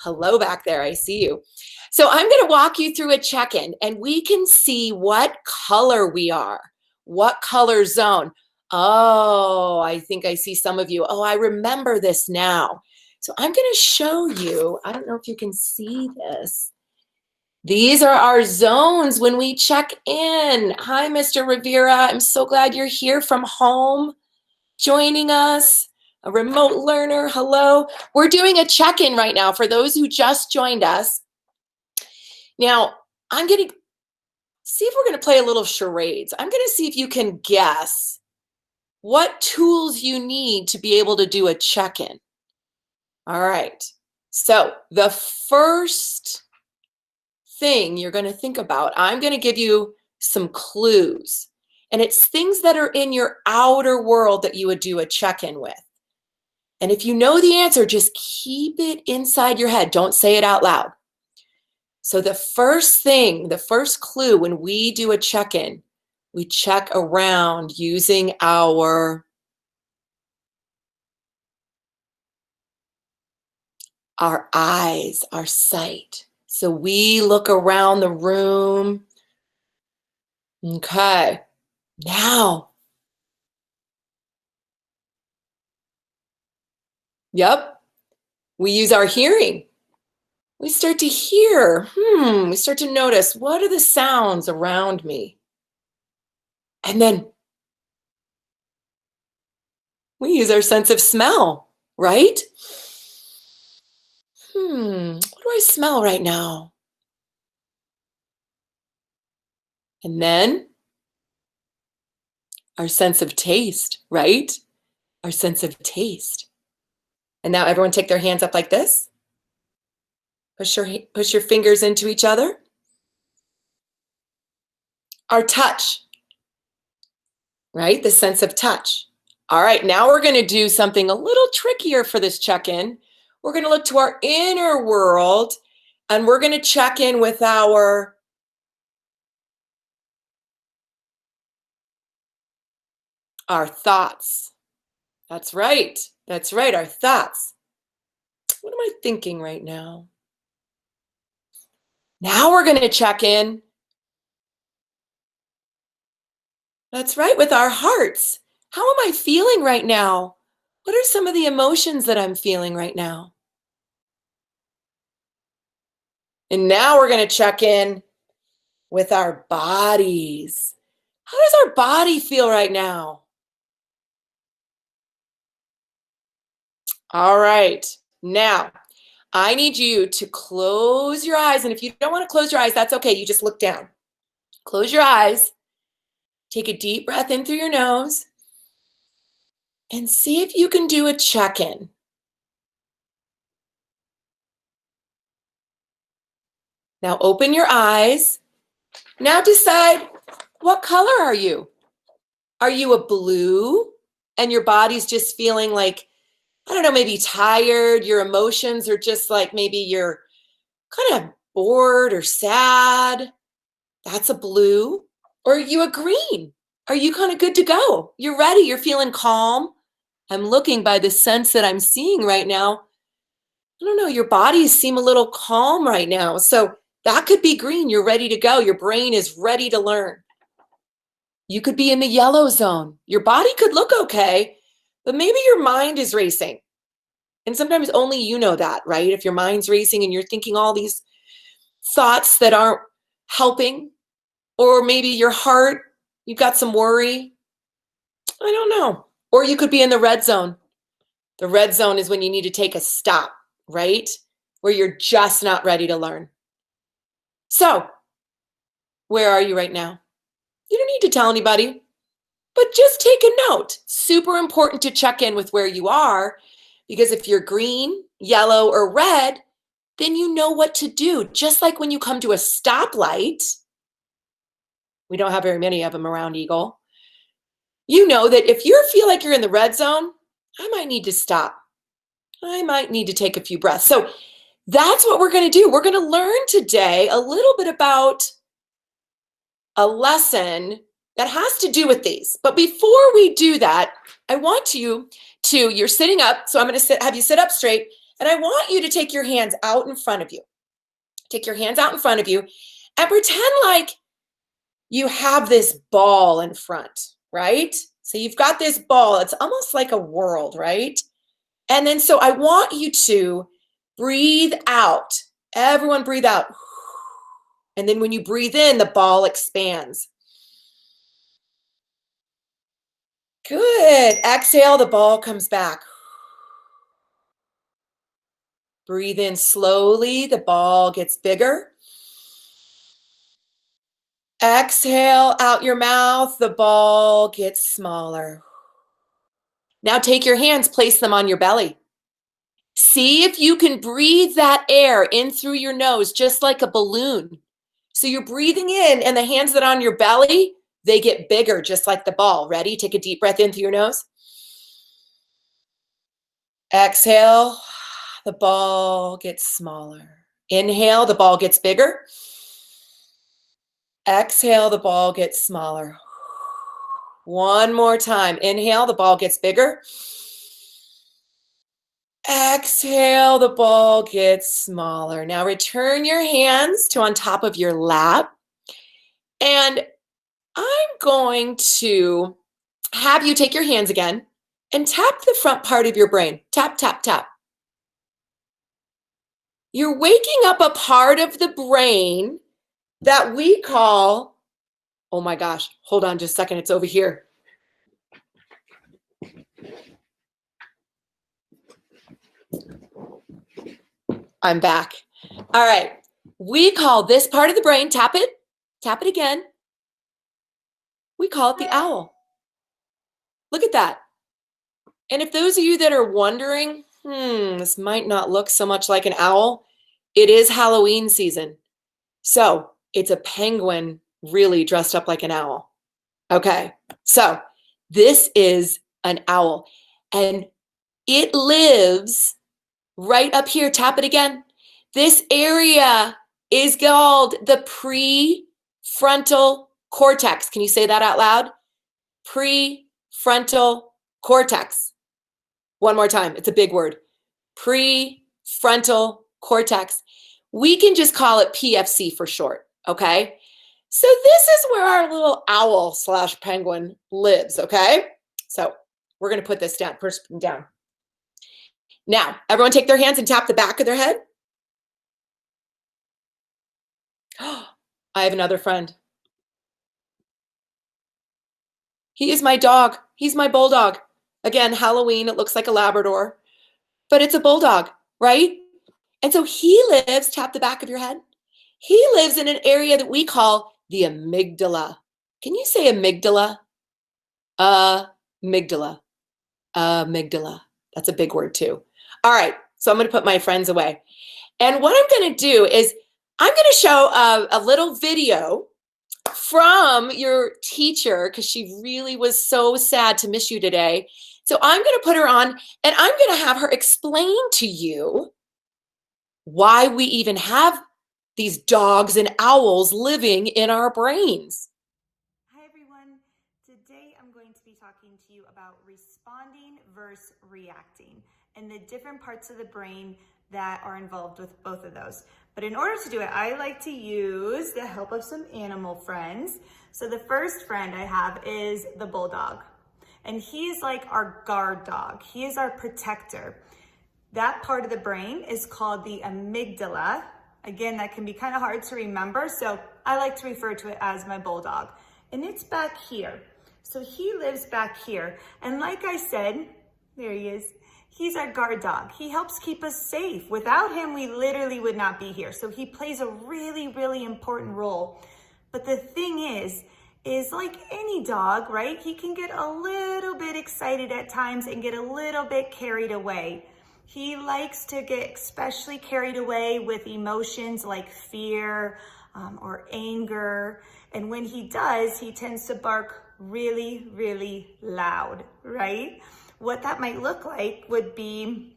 Hello back there, I see you. So I'm gonna walk you through a check-in and we can see what color we are, what color zone. Oh, I think I see some of you. Oh, I remember this now. So I'm gonna show you, I don't know if you can see this. These are our zones when we check in. Hi, Mr. Rivera. I'm so glad you're here from home, joining us. A remote learner, hello. We're doing a check-in right now for those who just joined us. Now, I'm gonna see if we're gonna play a little charades. I'm gonna see if you can guess what tools you need to be able to do a check-in. All right, so the first thing you're gonna think about, I'm gonna give you some clues. And it's things that are in your outer world that you would do a check-in with. And if you know the answer, just keep it inside your head. Don't say it out loud. So the first thing, the first clue when we do a check-in, we check around using our eyes, our sight. So we look around the room. Okay, now. Yep, we use our hearing. We start to hear, we start to notice, what are the sounds around me? And then we use our sense of smell, right? What do I smell right now? And then our sense of taste, right? Our sense of taste. And now everyone take their hands up like this. Push your fingers into each other. Our touch, right? The sense of touch. All right, now we're going to do something a little trickier for this check-in. We're going to look to our inner world and we're going to check in with our thoughts. That's right. That's right, our thoughts. What am I thinking right now? Now we're going to check in. That's right, with our hearts. How am I feeling right now? What are some of the emotions that I'm feeling right now? And now we're going to check in with our bodies. How does our body feel right now? All right, now I need you to close your eyes. And if you don't want to close your eyes, that's okay. You just look down. Close your eyes. Take a deep breath in through your nose. And see if you can do a check-in. Now open your eyes. Now decide, what color are you? Are you a blue and your body's just feeling like, I don't know, maybe tired, your emotions are just like maybe you're kind of bored or sad? That's a blue. Or are you a green? Are you kind of good to go? You're ready, you're feeling calm. I'm looking by the sense that I'm seeing right now. I don't know, your bodies seem a little calm right now. So that could be green. You're ready to go. Your brain is ready to learn. You could be in the yellow zone. Your body could look okay, but maybe your mind is racing. And sometimes only you know that, right? If your mind's racing and you're thinking all these thoughts that aren't helping, or maybe your heart, you've got some worry. I don't know. Or you could be in the red zone. The red zone is when you need to take a stop, right? Where you're just not ready to learn. So, where are you right now? You don't need to tell anybody, but just take a note. Super important to check in with where you are, because if you're green, yellow, or red, then you know what to do. Just like when you come to a stoplight, we don't have very many of them around Eagle. You know that if you feel like you're in the red zone, I might need to stop. I might need to take a few breaths. So that's what we're going to do. We're going to learn today a little bit about a lesson that has to do with these. But before we do that, I want you to, you're sitting up, so I'm going to have you sit up straight, And I want you to take your hands out in front of you. Take your hands out in front of you and pretend like you have this ball in front, right? So you've got this ball. It's almost like a world, right? And then so I want you to breathe out. Everyone breathe out. And then when you breathe in, the ball expands. Good. Exhale, the ball comes back. Breathe in slowly, the ball gets bigger. Exhale out your mouth, the ball gets smaller. Now take your hands, place them on your belly. See if you can breathe that air in through your nose, just like a balloon. So you're breathing in, and the hands that are on your belly, they get bigger, just like the ball. Ready? Take a deep breath in through your nose. Exhale, the ball gets smaller. Inhale, the ball gets bigger. Exhale, the ball gets smaller. One more time. Inhale, the ball gets bigger. Exhale, the ball gets smaller. Now return your hands to on top of your lap. And I'm going to have you take your hands again and tap the front part of your brain. Tap, tap, tap. You're waking up a part of the brain that we call, oh my gosh, hold on just a second, it's over here. I'm back. All right, we call this part of the brain, tap it again. We call it the owl. Look at that. And if those of you that are wondering, this might not look so much like an owl, it is Halloween season. So it's a penguin really dressed up like an owl. Okay, so this is an owl and it lives right up here. Tap it again. This area is called the prefrontal cortex. Can you say that out loud? Prefrontal cortex. One more time. It's a big word. Prefrontal cortex. We can just call it PFC for short, okay? So this is where our little owl / penguin lives, okay? So we're going to put this down, first down. Now, everyone take their hands and tap the back of their head. I have another friend. He is my dog. He's my bulldog. Again, Halloween, it looks like a Labrador, but it's a bulldog, right? And so he lives, tap the back of your head. He lives in an area that we call the amygdala. Can you say amygdala? Amygdala. Amygdala. That's a big word too. All right, so I'm going to put my friends away. And what I'm going to do is I'm going to show a little video from your teacher because she really was so sad to miss you today. So I'm going to put her on and I'm going to have her explain to you why we even have these dogs and owls living in our brains. Hi everyone. Today I'm going to be talking to you about responding versus reacting and the different parts of the brain that are involved with both of those. But in order to do it, I like to use the help of some animal friends. So the first friend I have is the bulldog. And he's like our guard dog. He is our protector. That part of the brain is called the amygdala. Again, that can be kind of hard to remember. So I like to refer to it as my bulldog. And it's back here. So he lives back here. And like I said, there he is. He's our guard dog. He helps keep us safe. Without him, we literally would not be here. So he plays a really, really important role. But the thing is like any dog, right? He can get a little bit excited at times and get a little bit carried away. He likes to get especially carried away with emotions like fear or anger. And when he does, he tends to bark really, really loud, right? What that might look like would be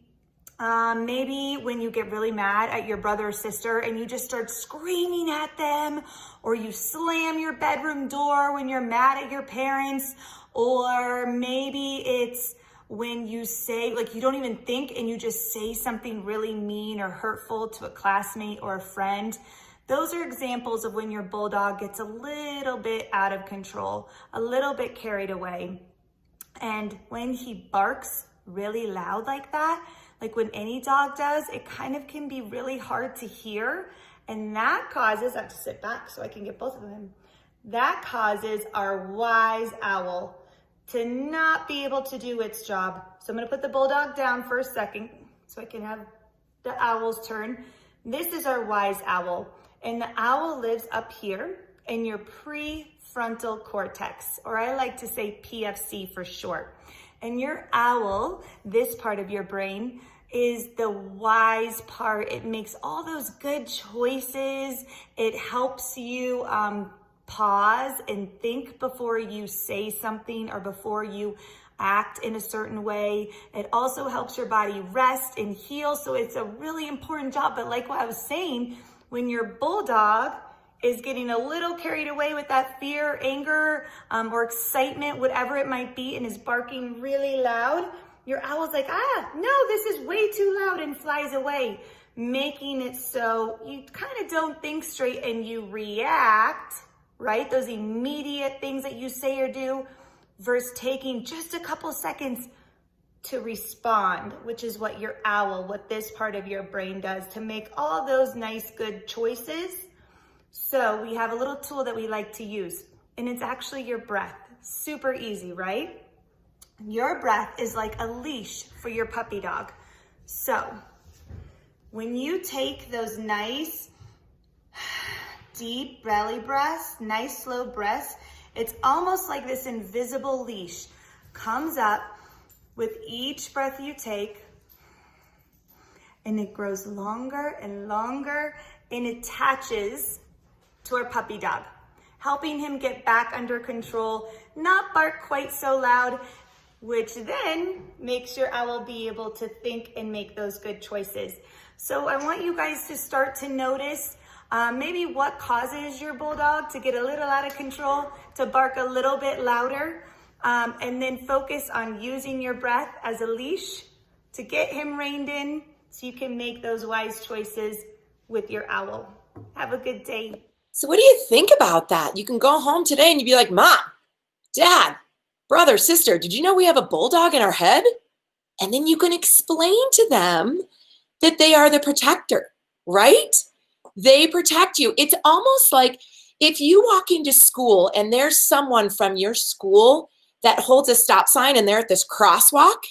maybe when you get really mad at your brother or sister and you just start screaming at them, or you slam your bedroom door when you're mad at your parents, or maybe it's when you say, like, you don't even think and you just say something really mean or hurtful to a classmate or a friend. Those are examples of when your bulldog gets a little bit out of control, a little bit carried away. And when he barks really loud like that, like when any dog does, it kind of can be really hard to hear. And that causes, I have to sit back so I can get both of them. That causes our wise owl to not be able to do its job. So I'm gonna put the bulldog down for a second so I can have the owl's turn. This is our wise owl. And the owl lives up here in your prefrontal cortex, or I like to say PFC for short. And your owl, this part of your brain, is the wise part. It makes all those good choices. It helps you pause and think before you say something or before you act in a certain way. It also helps your body rest and heal. So it's a really important job. But like what I was saying, when your bulldog is getting a little carried away with that fear, anger, or excitement, whatever it might be, and is barking really loud, your owl's like, no, this is way too loud, and flies away, making it so you kind of don't think straight and you react, right? Those immediate things that you say or do versus taking just a couple seconds to respond, which is what your owl, what this part of your brain does to make all those nice, good choices. So we have a little tool that we like to use, and it's actually your breath. Super easy, right? Your breath is like a leash for your puppy dog. So when you take those nice, deep belly breaths, nice slow breaths, it's almost like this invisible leash comes up with each breath you take, and it grows longer and longer and attaches to our puppy dog, helping him get back under control, not bark quite so loud, which then makes your owl be able to think and make those good choices. So I want you guys to start to notice maybe what causes your bulldog to get a little out of control, to bark a little bit louder, and then focus on using your breath as a leash to get him reined in so you can make those wise choices with your owl. Have a good day. So what do you think about that? You can go home today and you'd be like, Mom, Dad, brother, sister, did you know we have a bulldog in our head? And then you can explain to them that they are the protector, right? They protect you. It's almost like if you walk into school and there's someone from your school that holds a stop sign and they're at this crosswalk,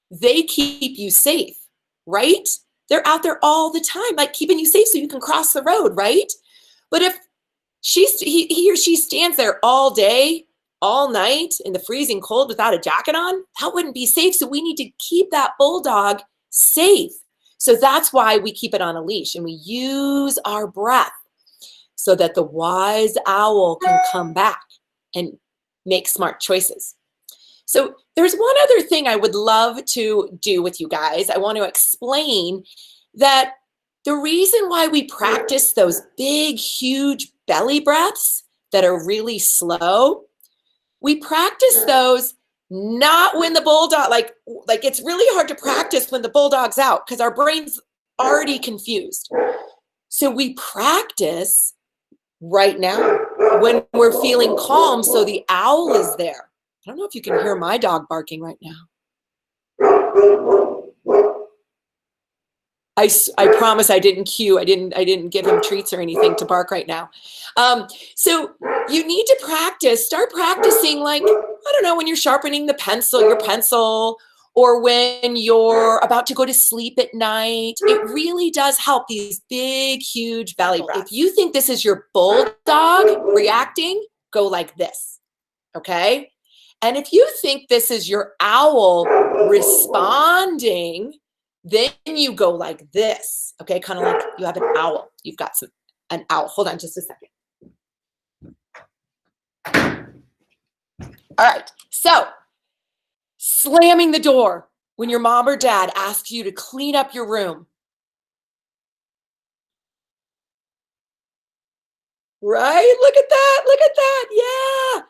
they keep you safe, right? They're out there all the time, like keeping you safe so you can cross the road, right? But if he or she stands there all day, all night in the freezing cold without a jacket on, that wouldn't be safe. So we need to keep that bulldog safe. So that's why we keep it on a leash and we use our breath so that the wise owl can come back and make smart choices. So there's one other thing I would love to do with you guys. I want to explain that the reason why we practice those big, huge belly breaths that are really slow, we practice those not when the bulldog, like it's really hard to practice when the bulldog's out because our brain's already confused. So we practice right now when we're feeling calm so the owl is there. I don't know if you can hear my dog barking right now. I promise I didn't cue. I didn't give him treats or anything to bark right now. So you need to start practicing, like, I don't know, when you're sharpening your pencil, or when you're about to go to sleep at night. It really does help, these big, huge belly breaths. If you think this is your bulldog reacting, go like this, okay? And if you think this is your owl responding, then you go like this, okay? Kind of like you have an owl. You've got an owl. Hold on just a second. All right, so slamming the door when your mom or dad asks you to clean up your room. Right? Look at that. Look at that. Yeah.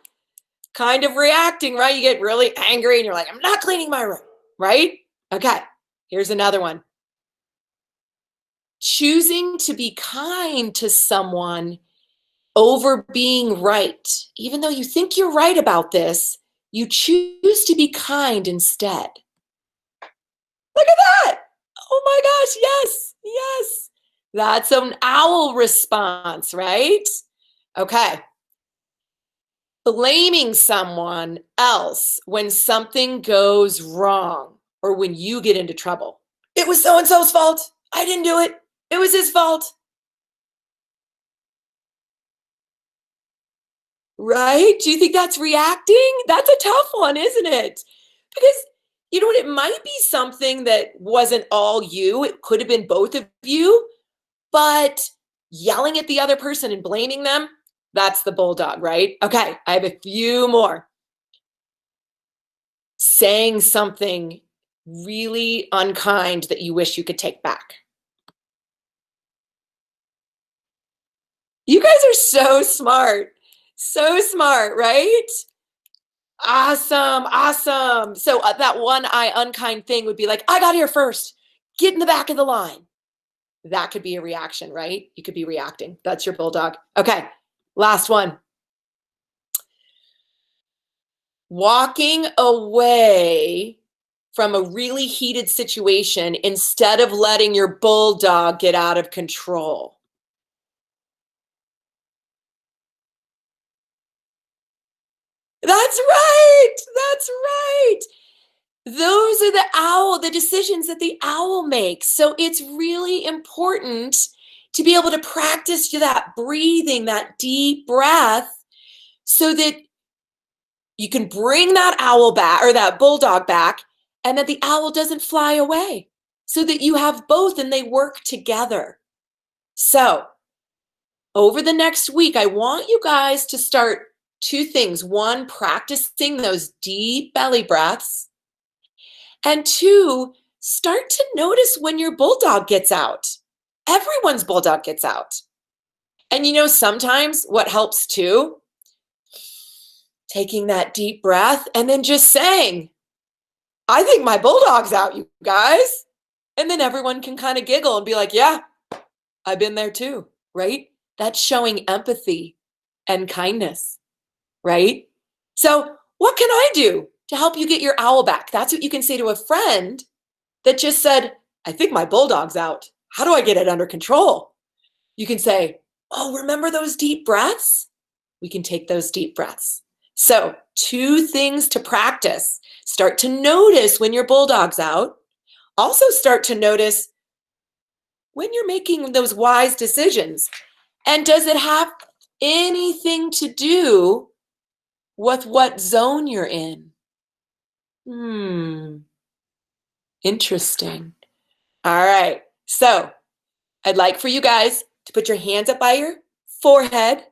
kind of reacting, right? You get really angry and you're like, I'm not cleaning my room, right? Okay, here's another one. Choosing to be kind to someone over being right. Even though you think you're right about this, you choose to be kind instead. Look at that. Oh my gosh, yes, yes. That's an owl response, right? Okay. Blaming someone else when something goes wrong or when you get into trouble. It was so and so's fault. I didn't do it. It was his fault. Right? Do you think that's reacting? That's a tough one, isn't it? Because you know what? It might be something that wasn't all you, it could have been both of you, but yelling at the other person and blaming them, that's the bulldog, right? Okay, I have a few more. Saying something really unkind that you wish you could take back. You guys are so smart. So smart, right? Awesome, awesome. So that one eye unkind thing would be like, I got here first. Get in the back of the line. That could be a reaction, right? You could be reacting. That's your bulldog. Okay, last one. Walking away from a really heated situation instead of letting your bulldog get out of control. That's right. That's right. Those are the decisions that the owl makes. So it's really important to be able to practice that breathing, that deep breath, so that you can bring that owl back or that bulldog back, and that the owl doesn't fly away, so that you have both and they work together. So over the next week, I want you guys to start two things. One, practicing those deep belly breaths. And two, start to notice when your bulldog gets out. Everyone's bulldog gets out. And you know, sometimes what helps too, taking that deep breath and then just saying, I think my bulldog's out, you guys. And then everyone can kind of giggle and be like, yeah, I've been there too, right? That's showing empathy and kindness, right? So what can I do to help you get your owl back? That's what you can say to a friend that just said, I think my bulldog's out. How do I get it under control? You can say, oh, remember those deep breaths? We can take those deep breaths. So two things to practice. Start to notice when your bulldog's out. Also start to notice when you're making those wise decisions. And does it have anything to do with what zone you're in? Interesting. All right. So I'd like for you guys to put your hands up by your forehead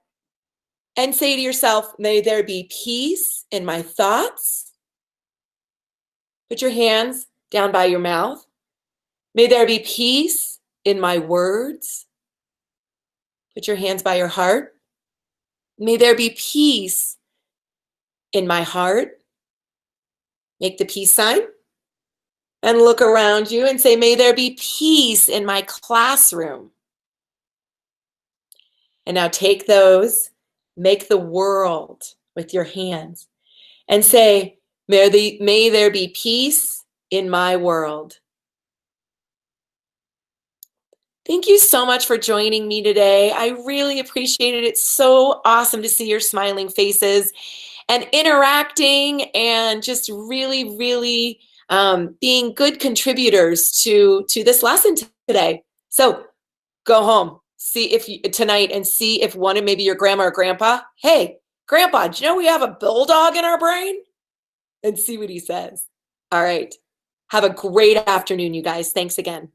and say to yourself, may there be peace in my thoughts. Put your hands down by your mouth. May there be peace in my words. Put your hands by your heart. May there be peace in my heart. Make the peace sign. And look around you and say, may there be peace in my classroom. And now take those, make the world with your hands, and say, may there be peace in my world. Thank you so much for joining me today. I really appreciate it. It's so awesome to see your smiling faces and interacting and just really, really being good contributors to this lesson today. So go home, see if you, tonight, and see if one of maybe your grandma or grandpa, hey, grandpa, do you know we have a bulldog in our brain? And see what he says. All right. Have a great afternoon, you guys. Thanks again.